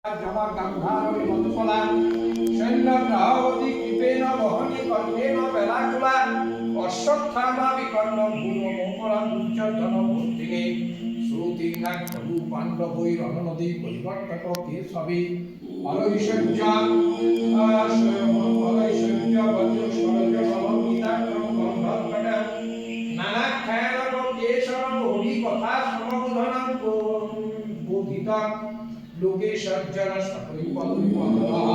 जमा गंधारवि मधुफला शैलग्रावती कृपेण वहनि कण्ठेन वेलाकुला अश्वत्थामा विकर्णं भूमोपरं दुर्योधन मूर्तिने श्रुतिनाथ प्रभु पाण्डवैरणनदी परिवर्तक केशवे अलैश्वर्य वज्र स्वरज समन्विताक्रम गन्धर्वकट नानाख्यानक केशरं होली कथा समबुधनं बोधितं लोके सज्जन सकल पदविपदः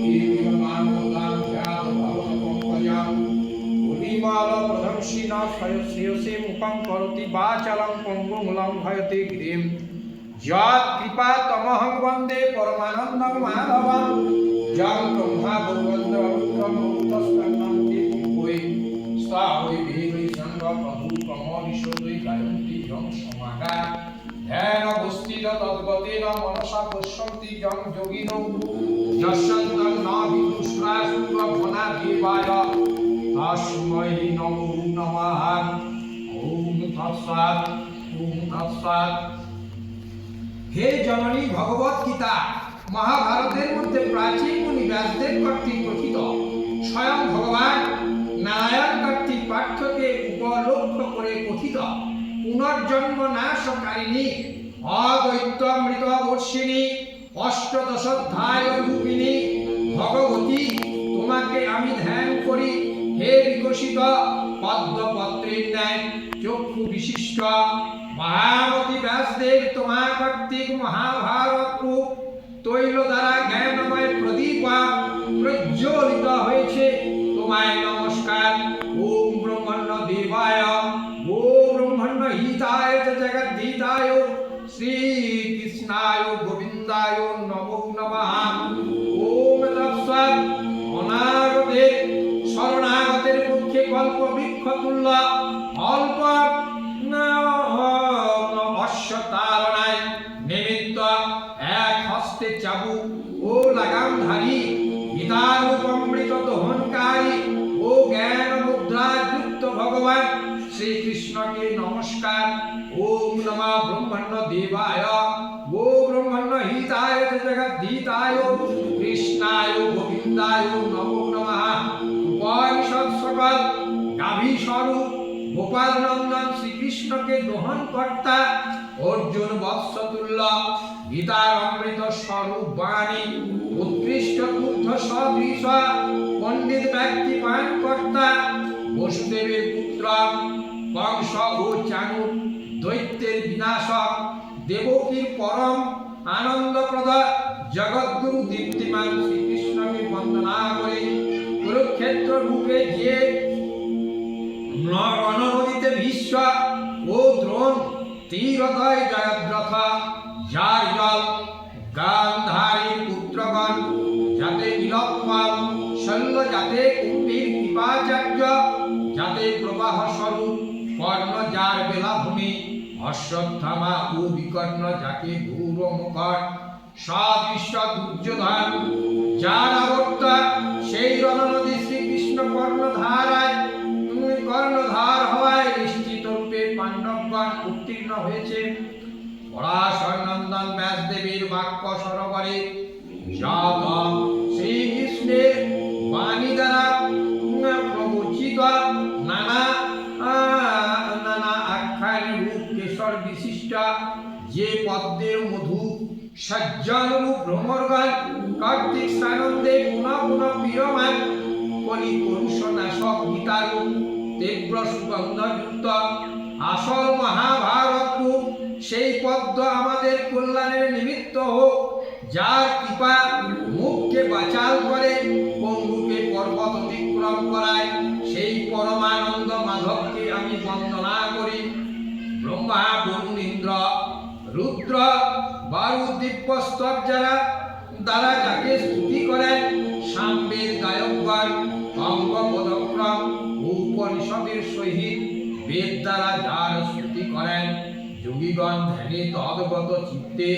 कीर्तिमानोदान ख्यात भवत पंकजं उन्नीमाल प्रदर्शिना श्रेयसे मुखं करोति वाचालं पंगुं लंघयते गिरिं यत् कृपा तमहं वन्दे परमानन्दं माधवं जं ब्रह्मा भगवन्द्र रुद्रं तस्कन्नन्ति सा वै देवै संग प्रभु कमलिशोदय गायन्ति यं समागा ध्यान बुस्तिद तद्गतेन मनसा पश्यन्ति यं योगिनो यस्यन्तं न विदुष्टास्त्वभना देवाय तस्मै नमो नमः। ओम तत्सत् ओम तत्सत्। हे जननी भगवत गीता महाभारतेर मध्य प्राचीन मुनि व्यासदेव কর্তৃক কথিত স্বয়ং ভগবান নারায়ণ কর্তৃক পাঠ্যকে উপলক্ষ করে কথিত পুনর্জন্ম নাশকারিণী অদ্বৈতামৃত বর্ষিণী অষ্টদশাধ্যায় রূপিণী ভগবতী তোমাকে আমি ধ্যান করি। হে বিকশিত পদ্মপত্রের ন্যায় চক্ষু বিশিষ্ট মহামতি ব্যাসদেব তোমার কর্তৃক মহাভারত রূপ তৈল দ্বারা জ্ঞানময় প্রদীপ প্রজ্বলিত হয়েছে। তোমায় নমস্কার। ওম ব্রহ্মণ্য দেবায় ও ব্রহ্মণ্য হিতায় চ জগদ্ধিতায় শ্রী কৃষ্ণায় গোবিন্দায় নমো নমঃ। ওম তৎসৎ। অনাগতে শরণাগতের পক্ষে কল্প বৃক্ষ তুল্য অল্প অশ্বতারণায় নিমিত্ত এক হস্তে চাবুক ও লাগামধারী গীতারূপমৃত দহনকারী ও জ্ঞান মুদ্রা যুক্ত ভগবান শ্রীকৃষ্ণকে নমস্কার। ওম নমঃ ব্রহ্মণ্য দেবায় ও ব্রহ্মণ্য হিতায় চ জগদ্ধিতায় কৃষ্ণায় গোবিন্দায় নমো নমঃ। উপনিষদ সকল গাভী স্বরূপ গোপাল নন্দন শ্রীকৃষ্ণকে দহন কর্তা অর্জুন বৎসতুল্য গীতার অমৃত স্বরূপ বাণী উৎকৃষ্ট দুগ্ধ সদৃশ পণ্ডিত ব্যক্তি পান কর্তা বসুদেবের পুত্র কংস ও চাণূর দৈত্যের বিনাশক দেবকীর পরম আনন্দপ্রদ জগদ্গুরু দীপ্তিমান শ্রীকৃষ্ণকে বন্দনা করে কুরুক্ষেত্র রূপে যে রণনদীতে ভীষ্ম ও দ্রোণ তীরদয় জয়দ্রথ যার জল গান্ধারীর পুত্রগণ যাতে বিলক্ষণ শল্য যাতে কুম্ভীর কৃপাচার্য যাতে প্রবাহ স্বরূপ কর্ণ যার বেলাভূমি অশ্বত্থামা ও বিকর্ণ যাকে গৌর মুখর সদৃশ্য দুর্যোধন যার আবর্তা সেই রণনদী শ্রীকৃষ্ণ কর্ণধার হওয়ায় নিশ্চিত রূপে পাণ্ডবগণ উত্তীর্ণ হয়েছে। পরাশর নন্দন ব্যাসদেবের বাক্য সরোবরে যত শ্রীকৃষ্ণের বাণী দ্বারা প্রবচিত নানা আখ্যান রূপ কেশর বিশিষ্ট যে পদ্মের মধু সজ্জন রূপ ভ্রমরগণ কার্তিক সানন্দে পুনঃ পুনঃ বিরমান কলি পুরুষ নাশক গীতারূপ তীব্র সুগন্ধযুক্ত আসল মহাভারত রূপ সেই পদ্ম আমাদের কল্যাণের নিমিত্ত হোক। যার কৃপা মুখকে বাচাল করে পঙ্গুকে পর্বত অতিক্রম করায় সেই পরমানন্দ মাধবকে আমি বন্দনা করি। ব্রহ্মা বরুণ ইন্দ্র রুদ্র বায়ু দিব্য স্তব যারা দ্বারা যাকে স্তুতি করেন সাম্যের গায়কগণ অঙ্গ পদক্রম উপনিষদের সহিত বেদ দ্বারা যার স্তুতি করেন যোগীগণ ধ্যানে তদ্গত চিত্তে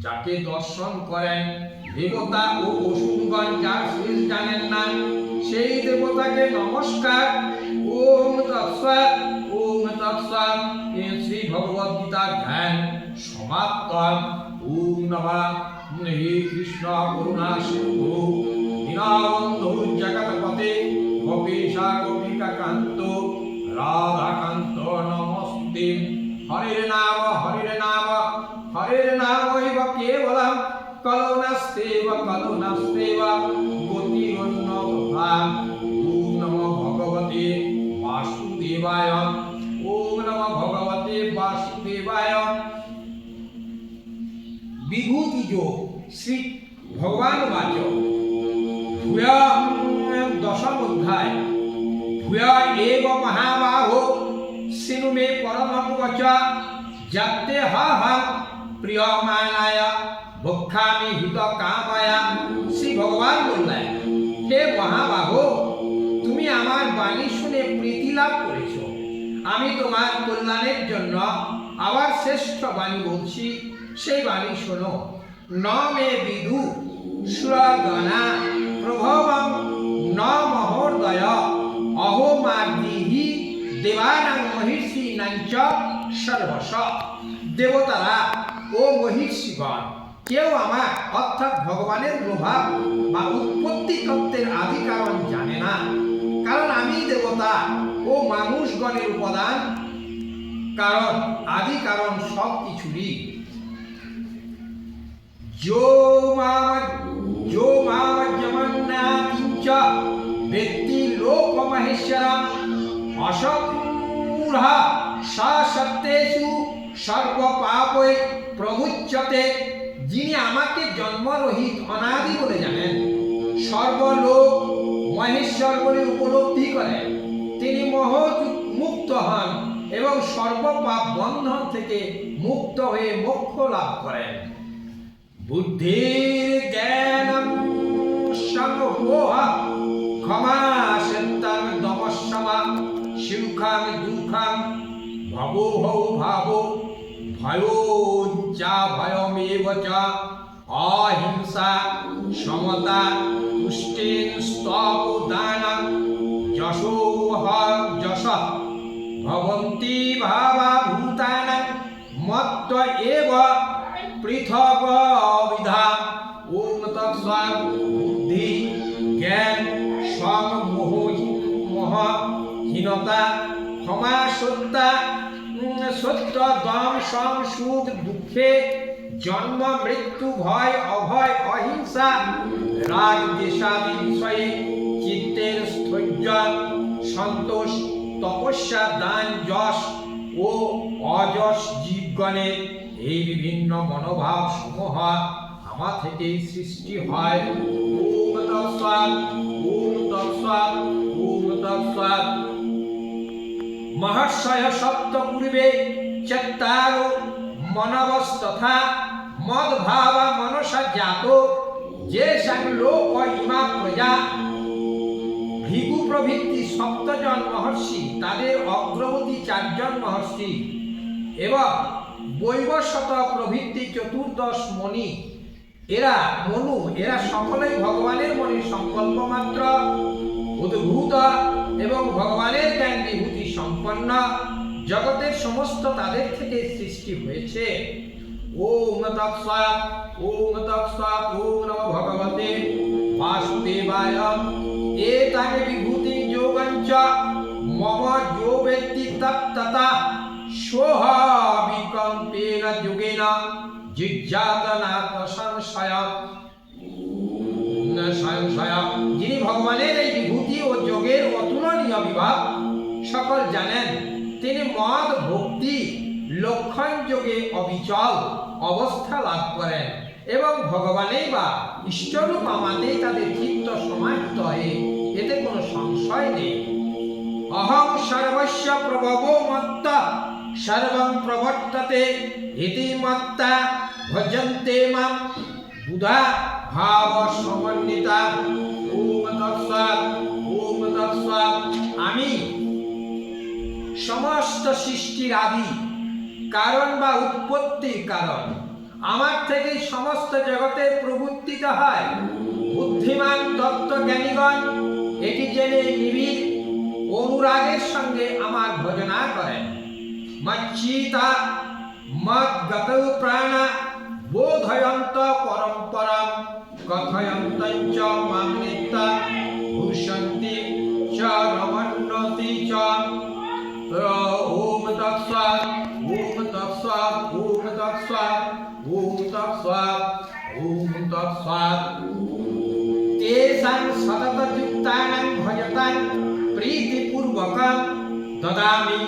যাকে দর্শন করেন দেবতা ও অসুরগণ যার শেষ জানেন না সেই দেবতাকে নমস্কার। ওম তৎসৎ ওম তৎসৎ। শ্রী ভগবদ্গীতার ধ্যান সমাপ্ত। ওম নমঃ হে কৃষ্ণ করুণা সিন্ধু দীনবন্ধু জগৎপতে গোপীশা গোপিকা কান্ত রাধাকান্ত নমস্তে। হরে নাম এব কেবলম কলনাস্তেব গতিরন্য তথা। ওম নমো ভগবতে বাসুদেবায়। ওম নমো ভগবতে বাসুদেবায়। विभूति योग श्री भगवान वाच भूया दशम अध्याय भूया एव महाबाहो सिनु मे परमं वच जाते हा प्रियमानाय भक्षामि हित कामाय। श्री भगवान बोलলেন, হে মহাবাহো, তুমি আমার বাণী শুনে প্রীতি লাভ করেছো। আমি তোমার কল্যাণের জন্য আবার শ্রেষ্ঠ বাণী বলছি, সেই বাণী শোনো। ন মে বিদু সুরগণা প্রভবং ন মহোদয় অহো মার্দিহি দেবানাং মহিষী নাঞ্চ সর্বস। দেবতারা ও মহিষীগণ কেউ আমার অর্থাৎ ভগবানের প্রভাব বা উৎপত্তি তত্ত্বের আদি কারণ জানে না, কারণ আমি দেবতা ও মানুষগণের উপাদান কারণ, আদি কারণ সব কিছুরই। जो मामज्जमन्नातिञ्च वेत्ति लोकमहेश्वरम् असम्मूढः सा सत्येषु सर्वपापै प्रमुच्यते। যিনি আমাকে জন্মরহিত অনাদি বলে জানেন, সর্বলোক মহেশ্বর বলে উপলব্ধি করেন, তিনি মুক্ত হন এবং সর্বপাপ বন্ধন থেকে মুক্ত হয়ে মোক্ষ লাভ করেন। বুদ্ধির জ্ঞানম সমোহ ক্ষমা সত্যং দমশমা সুখং দুঃখং ভবো ভাবো ভয়োজ্জা ভয়মেব চ অহিংসা সমতা তুষ্টিং স্তব দানং যশ ভবন্তি ভাবা ভূতানাং মত্ত এব পৃথক বিধা। ওম তৎসৎ। বুদ্ধি জ্ঞান সম মোহহীনতা ক্ষমা সত্য দম সম সুখ দুঃখে জন্ম মৃত্যু ভয় অভয় অহিংসা রাগ দেশাদি বিষয়ে চিত্তের স্থৈর্য সন্তোষ তপস্যা দান যশ ও অযশ জীবগণের এই বিভিন্ন মনোভাব সমূহ আমার থেকেই সৃষ্টি হয়। ওম তৎসৎ। ওম তৎসৎ। ওম তৎসৎ। মহাশয় সপ্ত পূর্বে চত্তারো মনবস্তথা মদ্ভাব মনসা জাত যে লোক ইমা প্রজা। ভৃগু প্রভৃতি সপ্তজন মহর্ষি, তাদের অগ্রবর্তী চারজন মহর্ষি এবং বৈবস্বত প্রভৃতি চতুর্দশ মণি, এরা সকলেই ভগবানের মনে সংকল্প মাত্র উদ্ভূত এবং ভগবানের জ্ঞান বিভূতি সম্পন্ন। জগতের সমস্ত তাদের থেকে সৃষ্টি হয়েছে। ওম তৎসৎ। ওম তৎসৎ। ওম নমো ভগবতে বাসুদেবায়। এতানি বিভূতি যোগঞ্চ মম যো বেত্তি তত্ততা সোহ বিকম্পেন যুগেন জিজ্ঞাতনাত সংশয়। যিনি ভগবানের এই বিভূতি ও যোগের অতুলনীয় বিভাগ সকল জানেন, তিনি মদ ভক্তি লক্ষণ যোগে অবিচল অবস্থা লাভ করেন এবং ভগবানেই বা ইষ্টরূপ আমাতেই তাদের চিত্ত সমাহিত হয়ে, এতে কোনো সংশয় নেই। অহং সর্বস্য প্রভবো মত্তা সর্বং প্রবর্ততে ইতি মত্তা ভজন্তে মাম বুধা ভাব সমন্বিতা। ওম তৎসৎ। ওম তৎসৎ। আমি সমস্ত সৃষ্টির আদি কারণ বা উৎপত্তির কারণ, আমার থেকেই সমস্ত জগতের প্রবর্তিত হয়। বুদ্ধিমান তত্ত্বজ্ঞানীগণ এটি জেনে নিবিড় অনুরাগের সঙ্গে আমার ভজনা করেন। মচ্ছিতা মদ্গত প্রাণা বোধয়ন্ত পরম্পরাম কথয়ন্তঞ্চ মাম নিত্যা ভূষন্তি চ রমন্নতি চ। ওম তৎসৎ ওম তৎসৎ ওম তৎসৎ ওম তৎসৎ ওম তৎসৎ। তেষাং সততযুক্তানাং ভজতাং প্রীতিপূর্বকং দদামি